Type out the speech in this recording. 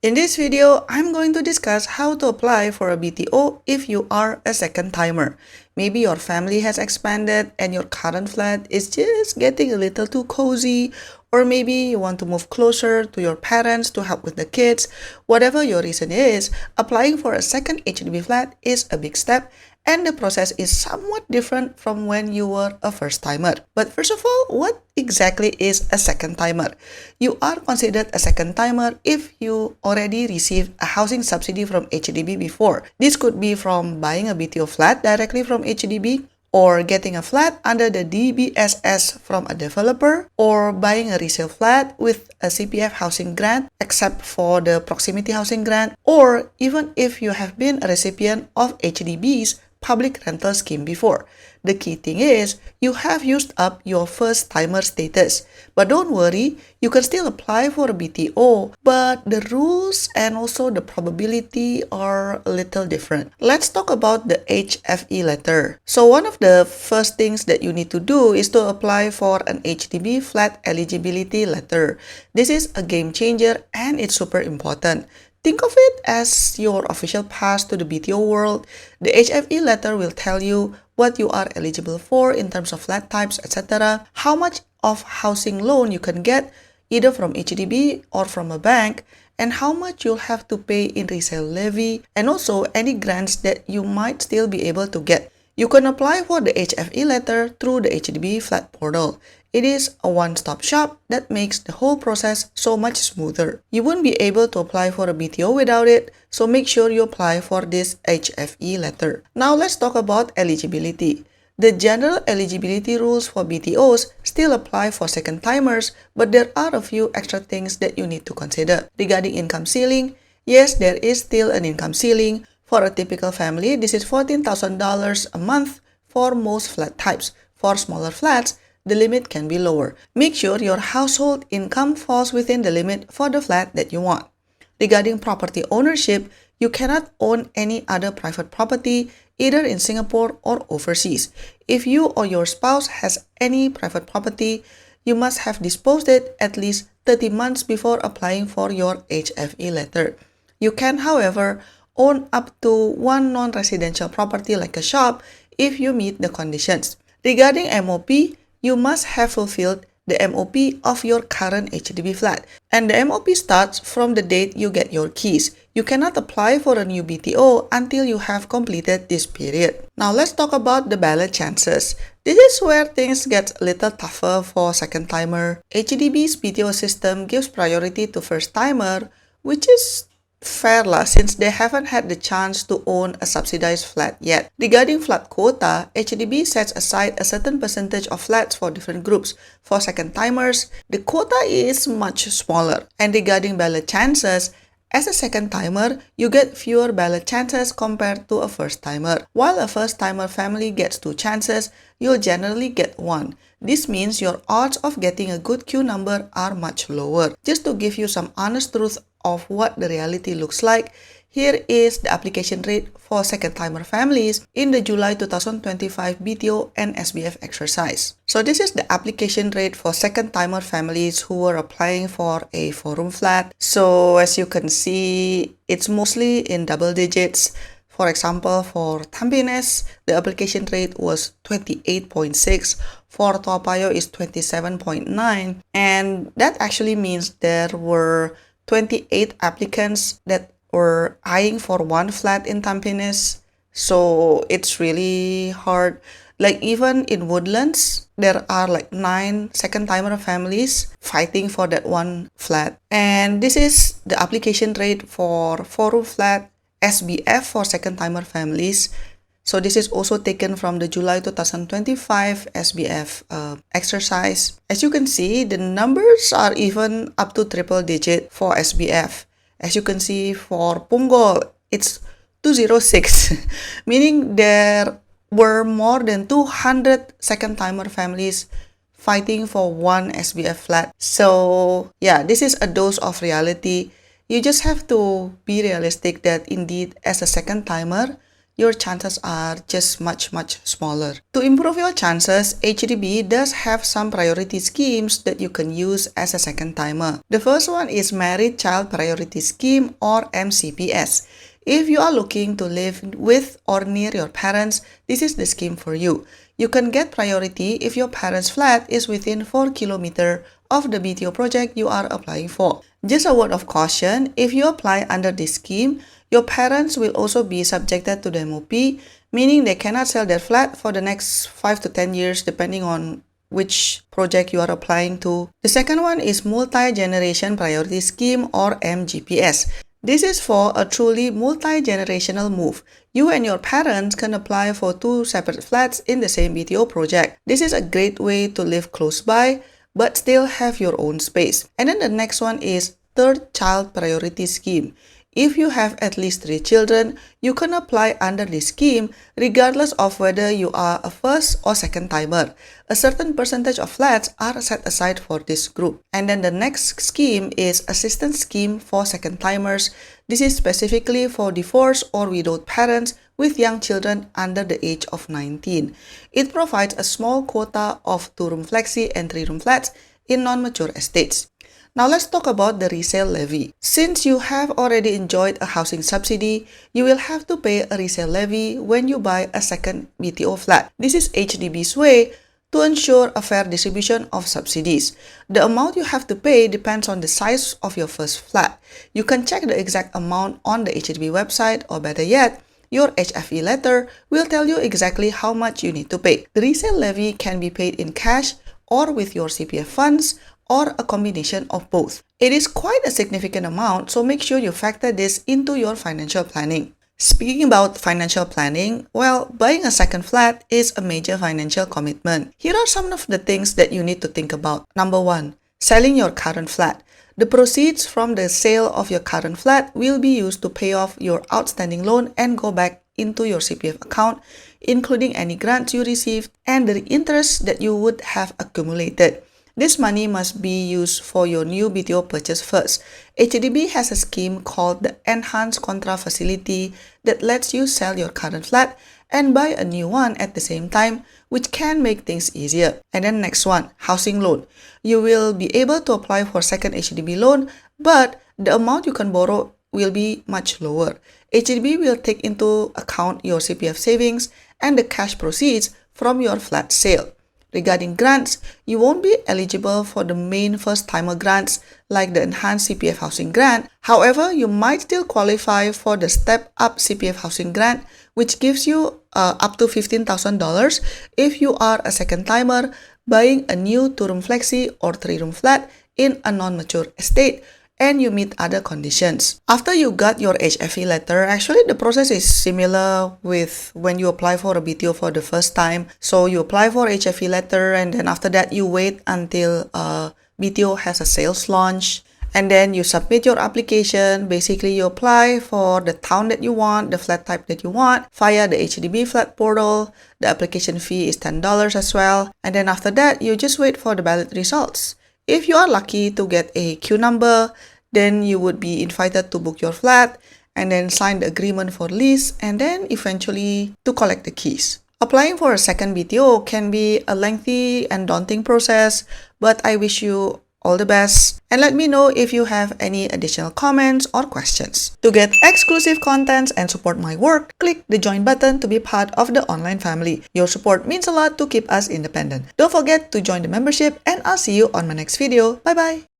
In this video, I'm going to discuss how to apply for a BTO if you are a second timer. Maybe your family has expanded and your current flat is just getting a little too cozy, or maybe you want to move closer to your parents to help with the kids. Whatever your reason is, applying for a second HDB flat is a big step, and the process is somewhat different from when you were a first timer. But first of all, what exactly is a second timer? You are considered a second timer if you already received a housing subsidy from HDB before. This could be from buying a BTO flat directly from HDB, or getting a flat under the DBSS from a developer, or buying a resale flat with a CPF housing grant except for the proximity housing grant, or even if you have been a recipient of HDB's public rental scheme before. The key thing is you have used up your first timer status. But don't worry, you can still apply for a BTO, but the rules and also the probability are a little different. Let's talk about the HFE letter. So one of the first things that you need to do is to apply for an HDB flat eligibility letter. This is a game changer and it's super important. Think of it as your official pass to the BTO world. The HFE letter will tell you what you are eligible for in terms of flat types, etc., how much of housing loan you can get either from HDB or from a bank, and how much you'll have to pay in resale levy, and also any grants that you might still be able to get. You can apply for the HFE letter through the HDB flat portal. It is a one-stop shop that makes the whole process so much smoother. You won't be able to apply for a BTO without it, so make sure you apply for this HFE letter. Now let's talk about eligibility. The general eligibility rules for BTOs still apply for second timers, but there are a few extra things that you need to consider. Regarding income ceiling, yes, there is still an income ceiling. For a typical family, this is $14,000 a month for most flat types. For smaller flats, the limit can be lower. Make sure your household income falls within the limit for the flat that you want. Regarding property ownership, you cannot own any other private property either in Singapore or overseas. If you or your spouse has any private property, you must have disposed it at least 30 months before applying for your HFE letter. You can, however, own up to one non-residential property like a shop if you meet the conditions. Regarding MOP, you must have fulfilled the MOP of your current HDB flat, and the MOP starts from the date you get your keys. You cannot apply for a new BTO until you have completed this period. Now let's talk about the ballot chances. This is where things get a little tougher for second timer. HDB's BTO system gives priority to first timer, which is fair since they haven't had the chance to own a subsidized flat yet. Regarding flat quota, HDB sets aside a certain percentage of flats for different groups. For second timers, the quota is much smaller. And regarding ballot chances, as a second timer, you get fewer ballot chances compared to a first timer. While a first timer family gets 2 chances, you'll generally get 1. This means your odds of getting a good queue number are much lower. Just to give you some honest truth of what the reality looks like, here is the application rate for second-timer families in the July 2025 BTO and SBF exercise. So this is the application rate for second-timer families who were applying for a 4-room flat. So as you can see, it's mostly in double digits. For example, for Tampines, the application rate was 28.6. For Toa Payoh is 27.9. And that actually means there were 28 applicants that were eyeing for one flat in Tampines. So it's really hard. Like even in Woodlands, there are like 9 second-timer families fighting for that one flat. And this is the application rate for 4-room flat SBF for second-timer families. So this is also taken from the July 2025 SBF exercise. As you can see, the numbers are even up to triple digit for SBF. As you can see, for Punggol, it's 206, meaning there were more than 200 second-timer families fighting for one SBF flat. So yeah, this is a dose of reality. You just have to be realistic that indeed, as a second-timer, your chances are just much smaller. To improve your chances, HDB does have some priority schemes that you can use as a second timer. The first one is Married Child Priority Scheme, or MCPS. If you are looking to live with or near your parents, this is the scheme for you. You can get priority if your parents' flat is within 4 kilometers of the BTO project you are applying for. Just a word of caution, if you apply under this scheme, your parents will also be subjected to the MOP, meaning they cannot sell their flat for the next 5 to 10 years depending on which project you are applying to. The second one is Multi-Generation Priority Scheme, or MGPS. This is for a truly multi-generational move. You and your parents can apply for 2 separate flats in the same BTO project. This is a great way to live close by, but still have your own space. And then the next one is Third Child Priority Scheme. If you have at least 3 children, you can apply under this scheme regardless of whether you are a first or second timer. A certain percentage of flats are set aside for this group. And then the next scheme is Assistance Scheme for Second Timers. This is specifically for divorced or widowed parents with young children under the age of 19. It provides a small quota of 2-room flexi and 3-room flats in non-mature estates. Now let's talk about the resale levy. Since you have already enjoyed a housing subsidy, you will have to pay a resale levy when you buy a second BTO flat. This is HDB's way to ensure a fair distribution of subsidies. The amount you have to pay depends on the size of your first flat. You can check the exact amount on the HDB website, or better yet, your HFE letter will tell you exactly how much you need to pay. The resale levy can be paid in cash or with your CPF funds, or a combination of both. It is quite a significant amount, so make sure you factor this into your financial planning. Speaking about financial planning, well, buying a second flat is a major financial commitment. Here are some of the things that you need to think about. Number 1, selling your current flat. The proceeds from the sale of your current flat will be used to pay off your outstanding loan and go back into your CPF account, including any grants you received and the interest that you would have accumulated. This money must be used for your new BTO purchase first. HDB has a scheme called the Enhanced Contra Facility that lets you sell your current flat and buy a new one at the same time, which can make things easier. And then next one, housing loan. You will be able to apply for second HDB loan, but the amount you can borrow will be much lower. HDB will take into account your CPF savings and the cash proceeds from your flat sale. Regarding grants, you won't be eligible for the main first-timer grants like the Enhanced CPF Housing Grant. However, you might still qualify for the Step Up CPF Housing Grant, which gives you up to $15,000 if you are a second-timer buying a new 2-room flexi or 3-room flat in a non-mature estate, and you meet other conditions. After you got your HFE letter, actually the process is similar with when you apply for a BTO for the first time. So you apply for HFE letter, and then after that you wait until BTO has a sales launch, and then you submit your application. Basically, you apply for the town that you want, the flat type that you want via the HDB flat portal. The application fee is $10 as well, and then after that you just wait for the ballot results. If you are lucky to get a queue number, then you would be invited to book your flat and then sign the agreement for lease, and then eventually to collect the keys. Applying for a second BTO can be a lengthy and daunting process, but I wish you all the best, and let me know if you have any additional comments or questions. To get exclusive contents and support my work, click the join button to be part of the online family. Your support means a lot to keep us independent. Don't forget to join the membership, and I'll see you on my next video. Bye bye!